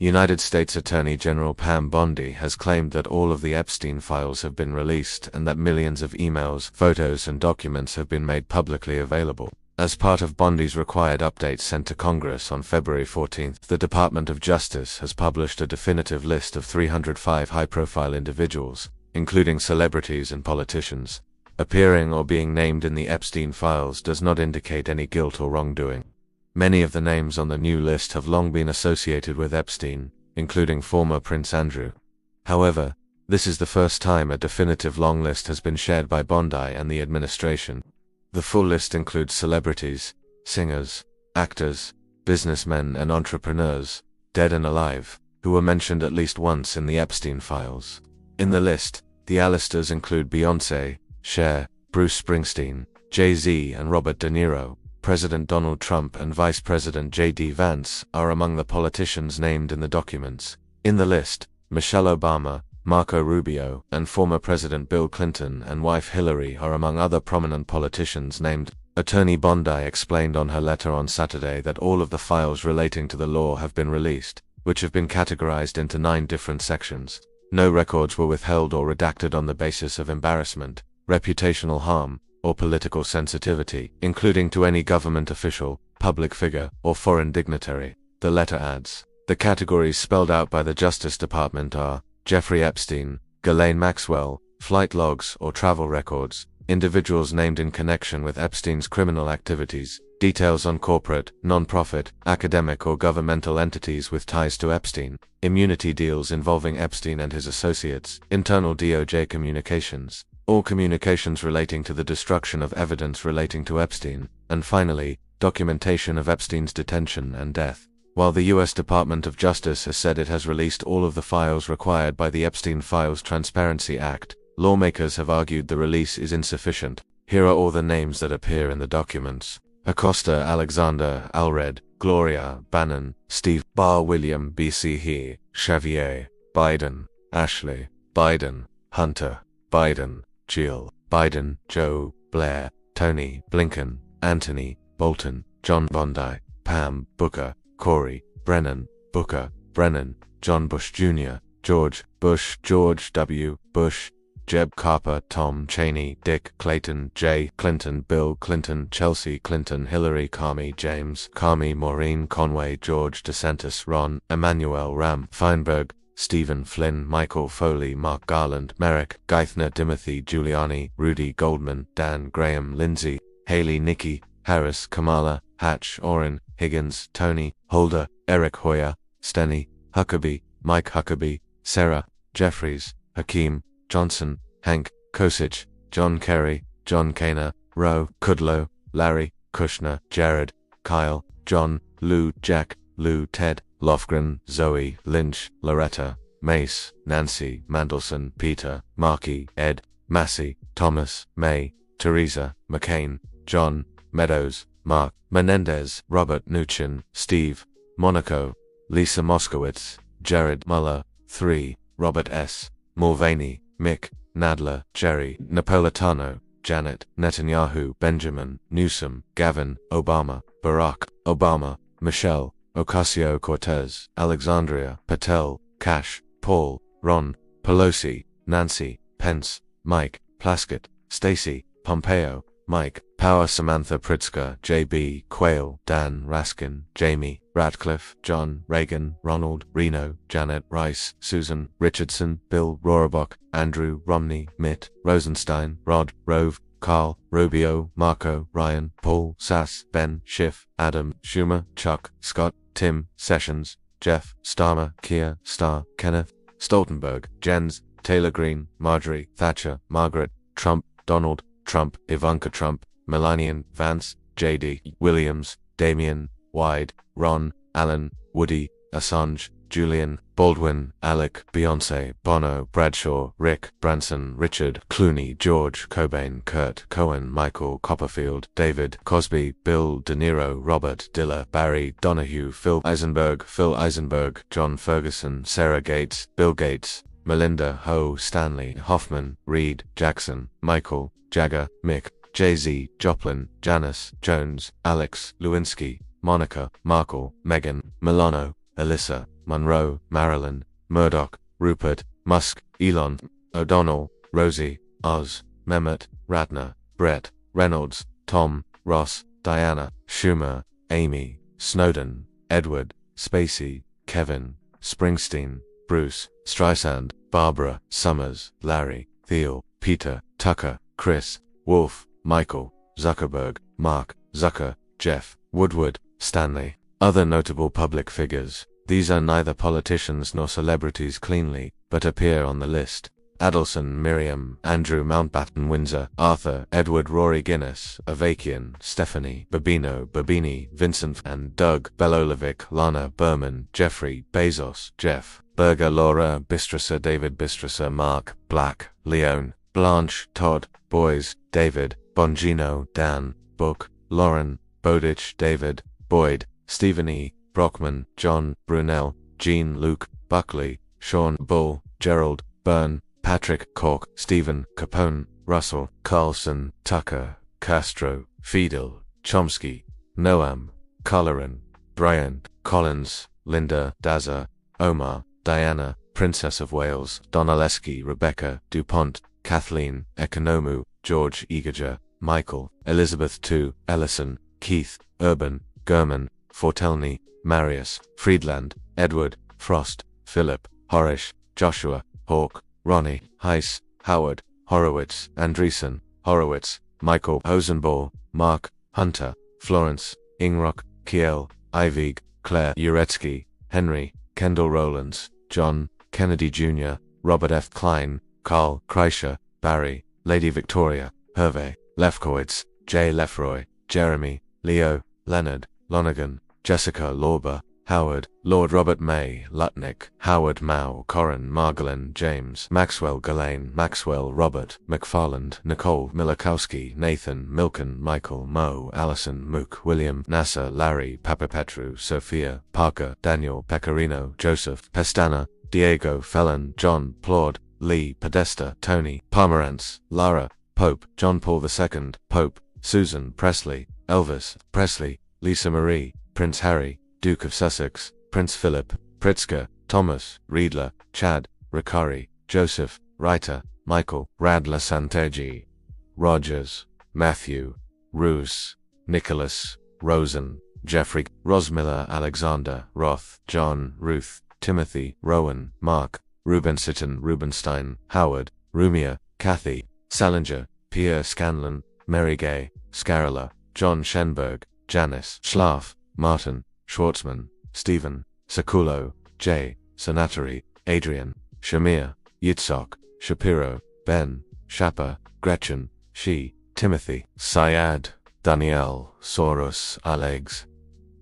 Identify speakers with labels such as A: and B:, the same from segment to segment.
A: United States Attorney General Pam Bondi has claimed that all of the Epstein files have been released and that millions of emails, photos, and documents have been made publicly available. As part of Bondi's required updates sent to Congress on February 14, the Department of Justice has published a definitive list of 305 high-profile individuals, including celebrities and politicians. Appearing or being named in the Epstein files does not indicate any guilt or wrongdoing. Many of the names on the new list have long been associated with Epstein, including former Prince Andrew. However, this is the first time a definitive long list has been shared by Bondi and the administration. The full list includes celebrities, singers, actors, businessmen and entrepreneurs, dead and alive, who were mentioned at least once in the Epstein files. In the list, the A-listers include Beyoncé, Cher, Bruce Springsteen, Jay-Z and Robert De Niro. President Donald Trump and Vice President J.D. Vance are among the politicians named in the documents. In the list, Michelle Obama, Marco Rubio, and former President Bill Clinton and wife Hillary are among other prominent politicians named. Attorney Bondi explained on her letter on Saturday that all of the files relating to the law have been released, which have been categorized into 9 different sections. No records were withheld or redacted on the basis of embarrassment, reputational harm, or political sensitivity, including to any government official, public figure, or foreign dignitary. The letter adds, the categories spelled out by the Justice Department are Jeffrey Epstein, Ghislaine Maxwell, flight logs or travel records, individuals named in connection with Epstein's criminal activities, details on corporate, non-profit, academic or governmental entities with ties to Epstein, immunity deals involving Epstein and his associates, internal DOJ communications, all communications relating to the destruction of evidence relating to Epstein, and finally, documentation of Epstein's detention and death. While the U.S. Department of Justice has said it has released all of the files required by the Epstein Files Transparency Act, lawmakers have argued the release is insufficient. Here are all the names that appear in the documents: Acosta, Alexander, Alred, Gloria, Bannon, Steve, Barr, William, B.C. He, Xavier, Biden, Ashley, Biden, Hunter, Biden, Jill, Biden, Joe, Blair, Tony, Blinken, Anthony, Bolton, John Bondi, Pam, Booker, Corey, Brennan, Booker, Brennan, John Bush Jr., George Bush, George W. Bush, Jeb Carper, Tom Cheney, Dick Clayton, Jay Clinton, Bill Clinton, Chelsea Clinton, Hillary, Carmi, James Carmi, Maureen Conway, George DeSantis, Ron Emanuel, Ram Feinberg, Stephen Flynn, Michael Foley, Mark Garland, Merrick Geithner, Timothy Giuliani, Rudy Goldman, Dan Graham, Lindsay, Haley, Nikki, Harris, Kamala, Hatch, Orrin, Higgins, Tony, Holder, Eric Hoyer, Steny, Huckabee, Mike Huckabee, Sarah, Jeffries, Hakeem, Johnson, Hank, Kosich, John Kerry, John Kaner, Roe, Kudlow, Larry, Kushner, Jared, Kyle, John, Lou, Jack, Lou, Ted, Lofgren, Zoe, Lynch, Loretta, Mace, Nancy, Mandelson, Peter, Markey, Ed, Massey, Thomas, May, Teresa, McCain, John, Meadows, Mark, Menendez, Robert Nuchin, Steve, Monaco, Lisa Moskowitz, Jared Muller, 3, Robert S. Mulvaney, Mick, Nadler, Jerry, Napolitano, Janet, Netanyahu, Benjamin, Newsom, Gavin, Obama, Barack, Obama, Michelle, Ocasio-Cortez, Alexandria, Patel, Cash, Paul, Ron, Pelosi, Nancy, Pence, Mike, Plaskett, Stacey, Pompeo, Mike, Power, Samantha Pritzker, J.B., Quayle, Dan Raskin, Jamie, Ratcliffe, John, Reagan, Ronald, Reno, Janet, Rice, Susan, Richardson, Bill, Rohrabaugh, Andrew, Romney, Mitt, Rosenstein, Rod, Rove, Carl, Rubio, Marco, Ryan, Paul, Sass, Ben, Schiff, Adam, Schumer, Chuck, Scott, Tim, Sessions, Jeff, Starmer, Keir, Starr, Kenneth, Stoltenberg, Jens, Taylor Greene, Marjorie, Thatcher, Margaret, Trump, Donald, Trump, Ivanka Trump, Melania, Vance, J.D. Williams, Damian, Wyde, Ron, Allen, Woody, Assange, Julian, Baldwin, Alec, Beyonce, Bono, Bradshaw, Rick, Branson, Richard, Clooney, George, Cobain, Kurt, Cohen, Michael, Copperfield, David, Cosby, Bill, De Niro, Robert, Diller, Barry, Donahue, Phil Eisenberg, John Ferguson, Sarah Gates, Bill Gates, Melinda, Ho, Stanley, Hoffman, Reed, Jackson, Michael, Jagger, Mick, Jay-Z, Joplin, Janice, Jones, Alex, Lewinsky, Monica, Markle, Megan, Milano, Alyssa, Monroe, Marilyn, Murdoch, Rupert, Musk, Elon, O'Donnell, Rosie, Oz, Mehmet, Ratner, Brett, Reynolds, Tom, Ross, Diana, Schumer, Amy, Snowden, Edward, Spacey, Kevin, Springsteen, Bruce, Streisand, Barbara, Summers, Larry, Thiel, Peter, Tucker, Chris, Wolf, Michael, Zuckerberg, Mark, Zucker, Jeff, Woodward, Stanley. Other notable public figures. These are neither politicians nor celebrities cleanly, but appear on the list. Adelson, Miriam, Andrew Mountbatten Windsor, Arthur, Edward Rory Guinness, Avakian, Stephanie, Babino, Babini, Vincent and Doug, Belolevic, Lana Berman, Jeffrey, Bezos, Jeff, Berger, Laura, Bistrisser, David Bistrisser, Mark, Black, Leone, Blanche, Todd, Boys, David, Bongino, Dan, Book, Lauren, Bowditch, David, Boyd, Stephen E., Brockman, John, Brunel, Jean, Luke, Buckley, Sean, Bull, Gerald, Byrne, Patrick, Cork, Stephen, Capone, Russell, Carlson, Tucker, Castro, Fidel, Chomsky, Noam, Colleran, Bryant, Collins, Linda, Daza, Omar, Diana, Princess of Wales, Donaleski, Rebecca, DuPont, Kathleen, Ekonomu, George Egager, Michael, Elizabeth II, Ellison, Keith, Urban, Gurman, Fortelny, Marius, Friedland, Edward, Frost, Philip, Horish, Joshua, Hawke, Ronnie, Heiss, Howard, Horowitz, Andreessen, Horowitz, Michael, Hosenball, Mark, Hunter, Florence, Ingrock, Kiel, Ivig, Claire, Uretsky, Henry, Kendall Rowlands, John, Kennedy Jr., Robert F. Klein, Carl, Kreischer, Barry, Lady Victoria, Hervé, Lefkowitz, J. Lefroy, Jeremy, Leo, Leonard, Lonergan, Jessica Lorber, Howard, Lord Robert May, Lutnick, Howard Mao, Corin, Margolin, James, Maxwell Ghislaine, Maxwell Robert, McFarland, Nicole, Milikowski, Nathan, Milken, Michael, Mo, Allison, Mook, William, Nasser, Larry, Papapetru, Sophia, Parker, Daniel, Pecorino, Joseph, Pestana, Diego, Felon, John, Plaud, Lee, Podesta, Tony, Pomerantz, Lara, Pope, John Paul II, Pope, Susan, Presley, Elvis, Presley, Lisa Marie, Prince Harry, Duke of Sussex, Prince Philip, Pritzker, Thomas, Riedler, Chad, Ricari, Joseph, Reiter, Michael, Radler Santegi, Rogers, Matthew, Roos, Nicholas, Rosen, Jeffrey, Rosmiller, Alexander, Roth, John, Ruth, Timothy, Rowan, Mark, Rubensiton, Rubenstein, Howard, Rumia, Kathy, Salinger, Pierre Scanlon, Mary Gay, Scarilla, John Schenberg, Janice, Schlaf, Martin, Schwartzman, Stephen, Sakulo, J, Sanatory, Adrian, Shamir, Yitzhak, Shapiro, Ben, Shapper, Gretchen, She, Timothy, Syed, Danielle, Soros, Alex,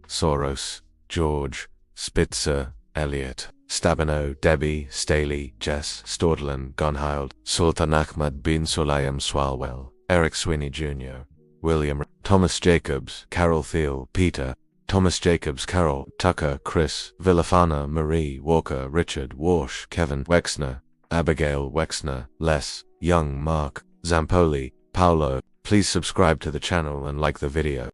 A: Soros, George, Spitzer, Elliot, Stabino, Debbie, Staley, Jess, Stordalen, Gunhild, Sultan Ahmad bin Sulayem Swalwell, Eric Sweeney Jr., William, Thomas Jacobs, Carol Thiel, Peter, Thomas Jacobs, Carol, Tucker, Chris, Villafana, Marie, Walker, Richard, Warsh, Kevin, Wexner, Abigail Wexner, Les, Young, Mark, Zampoli, Paolo. Please subscribe to the channel and like the video.